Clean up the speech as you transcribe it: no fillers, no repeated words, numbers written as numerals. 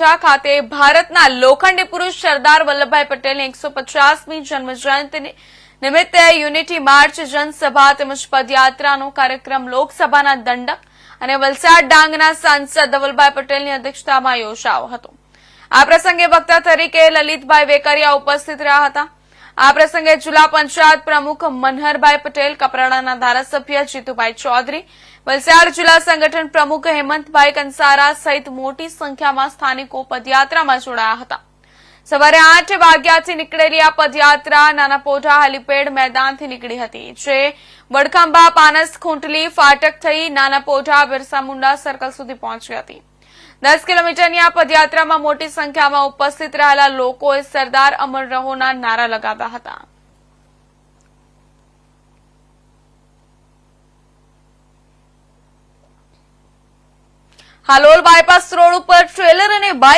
ખાતે ભારતના લોખંડી પુરુષ સરદાર વલ્લભભાઈ પટેલની 150મી જન્મજયંતિ નિમિત્તે યુનિટી માર્ચ, જનસભા તેમજ પદયાત્રાનો કાર્યક્રમ લોકસભાના દંડક અને વલસાડ ડાંગના સાંસદ ધવલભાઈ પટેલની અધ્યક્ષતામાં યોજાયો હતો. આ પ્રસંગે વક્તા તરીકે લલિતભાઈ વેકરિયા ઉપસ્થિત રહ્યા હતા. આ પ્રસંગે જિલ્લા પંચાયત પ્રમુખ મનહરભાઈ પટેલ, કપરાડાના ધારાસભ્ય જીતુભાઈ ચૌધરી, વલસાડ જિલ્લા સંગઠન પ્રમુખ હેમંતભાઈ કંસારા સહિત મોટી સંખ્યામાં સ્થાનિકો પદયાત્રામાં જોડાયા હતા. સવારે 8 વાગ્યાથી નીકળેલી આ પદયાત્રા નાનાપોઢા હેલીપેડ મેદાનથી નીકળી હતી, જે વડખંભા, પાનસ, ખૂંટલી ફાટક થઈ નાનાપોઢા બિરસા મુંડા સર્કલ સુધી પહોંચી હતી. 10 કિલોમીટરની આ પદયાત્રામાં મોટી સંખ્યામાં ઉપસ્થિત રહેલા લોકોએ સરદાર અમર રહોના નારા લગાવ્યા હતા. હાલોલ બાયપાસ રોડ ઉપર ટ્રેલર અને બાઇક